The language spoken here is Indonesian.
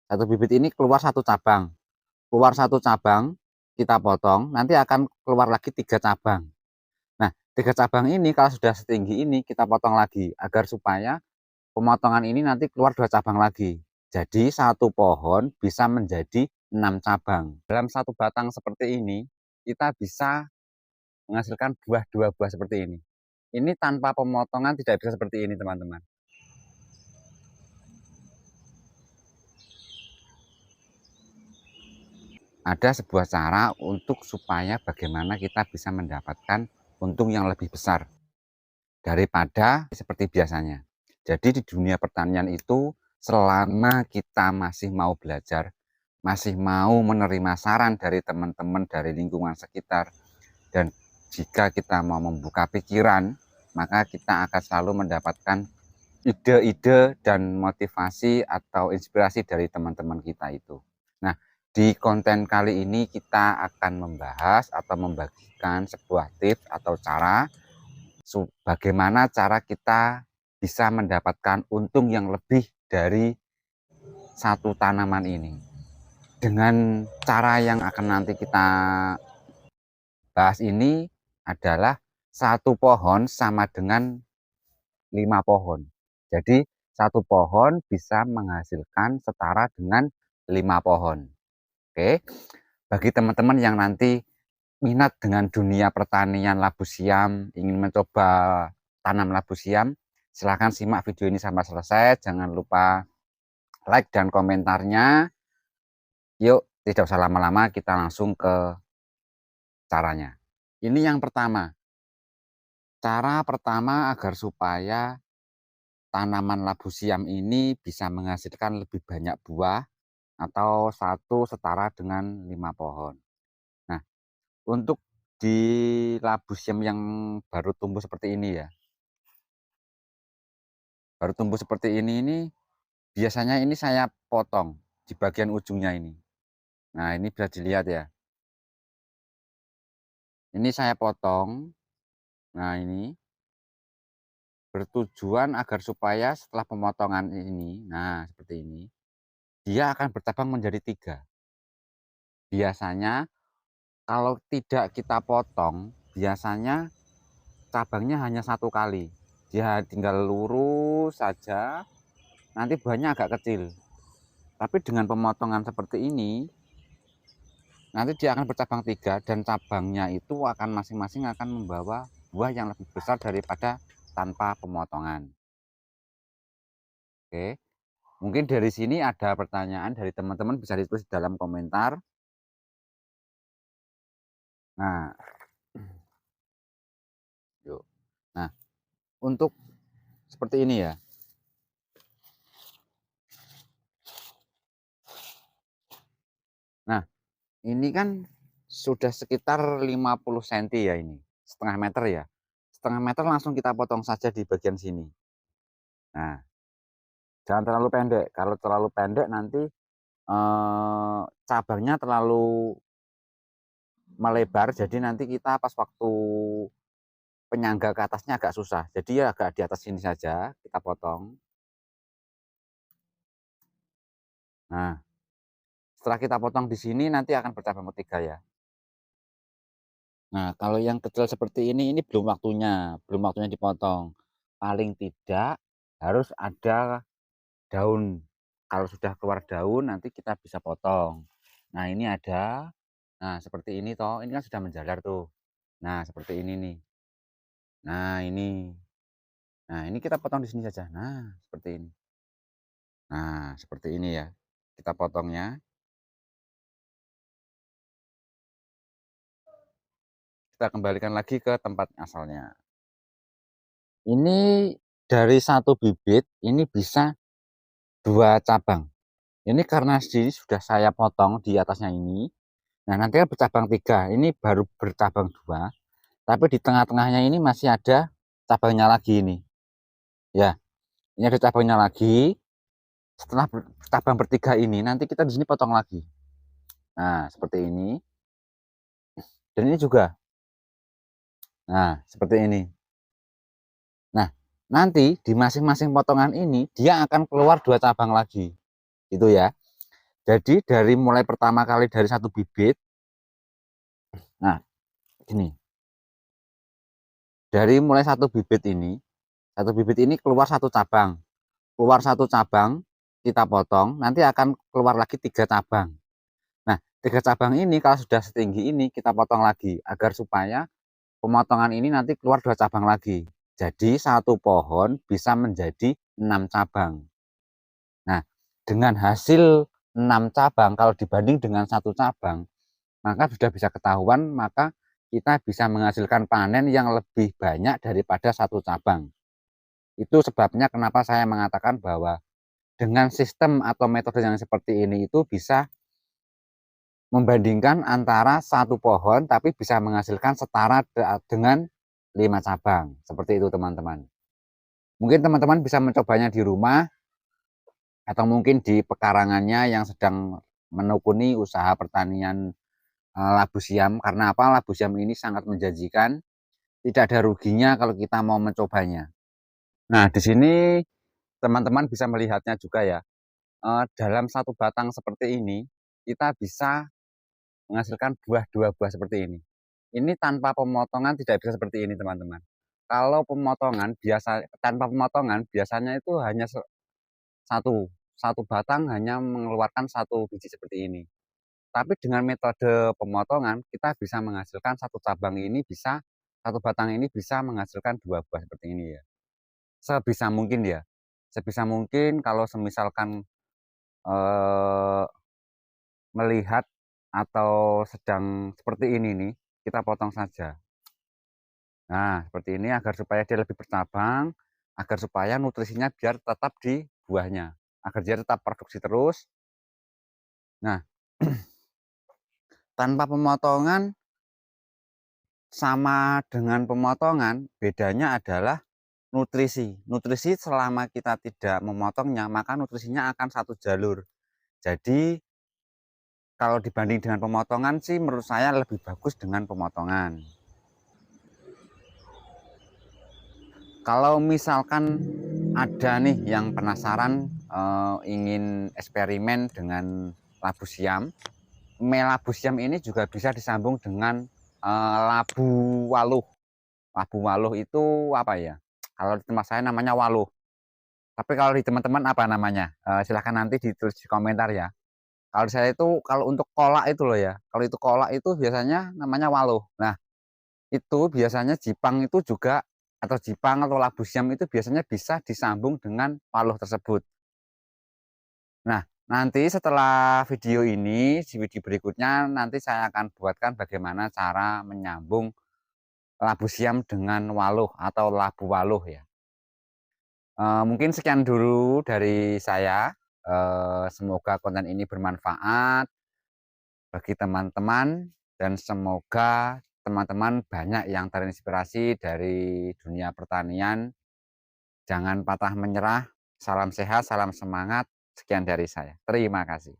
Satu bibit ini keluar satu cabang. Keluar satu cabang, kita potong, nanti akan keluar lagi 3 cabang. Nah, 3 cabang ini kalau sudah setinggi ini kita potong lagi agar supaya pemotongan ini nanti keluar 2 cabang lagi. Jadi satu pohon bisa menjadi 6 cabang. Dalam satu batang seperti ini, kita bisa menghasilkan buah 2 buah seperti ini. Ini tanpa pemotongan tidak bisa seperti ini, teman-teman. Ada sebuah cara untuk supaya bagaimana kita bisa mendapatkan untung yang lebih besar daripada seperti biasanya. Jadi di dunia pertanian itu selama kita masih mau belajar, masih mau menerima saran dari teman-teman dari lingkungan sekitar, dan jika kita mau membuka pikiran, maka kita akan selalu mendapatkan ide-ide dan motivasi atau inspirasi dari teman-teman kita itu. Nah, di konten kali ini kita akan membahas atau membagikan sebuah tips atau cara bagaimana cara kita bisa mendapatkan untung yang lebih dari satu tanaman ini. Dengan cara yang akan nanti kita bahas ini adalah satu pohon sama dengan 5 pohon. Jadi satu pohon bisa menghasilkan setara dengan 5 pohon. Oke, bagi teman-teman yang nanti minat dengan dunia pertanian labu siam, ingin mencoba tanam labu siam, silahkan simak video ini sampai selesai. Jangan lupa like dan komentarnya. Yuk, tidak usah lama-lama, kita langsung ke caranya. Ini yang pertama. Cara pertama agar supaya tanaman labu siam ini bisa menghasilkan lebih banyak buah atau satu setara dengan 5 pohon. Nah, untuk di labu siam yang baru tumbuh seperti ini ya, baru tumbuh seperti ini biasanya ini saya potong di bagian ujungnya ini. Nah, ini bisa dilihat ya. Ini saya potong. Nah, ini bertujuan agar supaya setelah pemotongan ini, nah seperti ini, dia akan bercabang menjadi 3. Biasanya kalau tidak kita potong, biasanya cabangnya hanya 1 kali. Dia tinggal lurus saja, nanti buahnya agak kecil. Tapi dengan pemotongan seperti ini, nanti dia akan bercabang 3 dan cabangnya itu akan masing-masing akan membawa buah yang lebih besar daripada tanpa pemotongan. Oke, mungkin dari sini ada pertanyaan dari teman-teman, bisa ditulis di dalam komentar. Nah, yuk. Nah, untuk seperti ini ya. Nah, ini kan sudah sekitar 50 cm ya ini, setengah meter ya. Setengah meter langsung kita potong saja di bagian sini. Nah, jangan terlalu pendek. Kalau terlalu pendek nanti cabangnya terlalu melebar, jadi nanti kita pas waktu penyangga ke atasnya agak susah. Jadi ya agak di atas sini saja kita potong. Nah, setelah kita potong di sini nanti akan bercabang ketiga ya. Nah, kalau yang kecil seperti ini belum waktunya dipotong. Paling tidak harus ada daun. Kalau sudah keluar daun nanti kita bisa potong. Nah, ini ada. Nah, seperti ini toh. Ini kan sudah menjalar tuh. Nah, seperti ini nih. Nah, ini. Nah, ini kita potong di sini saja. Nah, seperti ini. Nah, seperti ini ya. Kita potongnya. Kita kembalikan lagi ke tempat asalnya. Ini dari satu bibit ini bisa 2 cabang. Ini karena sini sudah saya potong di atasnya ini. Nah, nanti kan bercabang 3. Ini baru bercabang 2. Tapi di tengah-tengahnya ini masih ada cabangnya lagi ini. Ya, ini ada cabangnya lagi. Setelah cabang bertiga ini, nanti kita di sini potong lagi. Nah, seperti ini. Dan ini juga. Nah, seperti ini. Nah, nanti di masing-masing potongan ini dia akan keluar 2 cabang lagi. Itu ya. Jadi dari mulai pertama kali dari satu bibit, nah gini, dari mulai satu bibit ini keluar satu cabang. Keluar satu cabang, kita potong, nanti akan keluar lagi 3 cabang. Nah, 3 cabang ini kalau sudah setinggi ini kita potong lagi agar supaya pemotongan ini nanti keluar 2 cabang lagi. Jadi satu pohon bisa menjadi 6 cabang. Nah, dengan hasil 6 cabang kalau dibanding dengan satu cabang, maka sudah bisa ketahuan, maka kita bisa menghasilkan panen yang lebih banyak daripada satu cabang. Itu sebabnya kenapa saya mengatakan bahwa dengan sistem atau metode yang seperti ini itu bisa membandingkan antara satu pohon tapi bisa menghasilkan setara dengan 5 cabang. Seperti itu teman-teman. Mungkin teman-teman bisa mencobanya di rumah atau mungkin di pekarangannya yang sedang menekuni usaha pertanian labu siam. Karena apa? Labu siam ini sangat menjanjikan, tidak ada ruginya kalau kita mau mencobanya. Nah, di sini teman-teman bisa melihatnya juga ya. Dalam satu batang seperti ini, kita bisa menghasilkan dua buah seperti ini. Ini tanpa pemotongan tidak bisa seperti ini, teman-teman. Kalau pemotongan tanpa pemotongan biasanya itu hanya satu satu batang hanya mengeluarkan satu biji seperti ini. Tapi dengan metode pemotongan kita bisa menghasilkan satu batang ini bisa menghasilkan 2 buah seperti ini ya. Sebisa mungkin ya. Sebisa mungkin kalau semisalkan eh, melihat atau sedang seperti ini nih, kita potong saja. Nah, seperti ini agar supaya dia lebih bercabang, agar supaya nutrisinya biar tetap di buahnya, agar dia tetap produksi terus. Nah, tanpa pemotongan sama dengan pemotongan, bedanya adalah nutrisi. Nutrisi selama kita tidak memotongnya, maka nutrisinya akan satu jalur. Jadi, kalau dibanding dengan pemotongan sih menurut saya lebih bagus dengan pemotongan. Kalau misalkan ada nih yang penasaran ingin eksperimen dengan labu siam, labu siam ini juga bisa disambung dengan labu waluh. Labu waluh itu apa ya? Kalau di tempat saya namanya waluh. Tapi kalau di teman-teman apa namanya? Silahkan nanti ditulis di komentar ya. Kalau saya itu kalau untuk kolak itu loh ya. Kalau itu kolak itu biasanya namanya waluh. Nah, itu biasanya Jipang itu juga atau Jipang atau labu siam itu biasanya bisa disambung dengan waluh tersebut. Nah, nanti setelah video ini, di video berikutnya nanti saya akan buatkan bagaimana cara menyambung labu siam dengan waluh atau labu waluh ya. Mungkin sekian dulu dari saya. Semoga konten ini bermanfaat bagi teman-teman dan semoga teman-teman banyak yang terinspirasi dari dunia pertanian. Jangan patah menyerah. Salam sehat, salam semangat. Sekian dari saya. Terima kasih.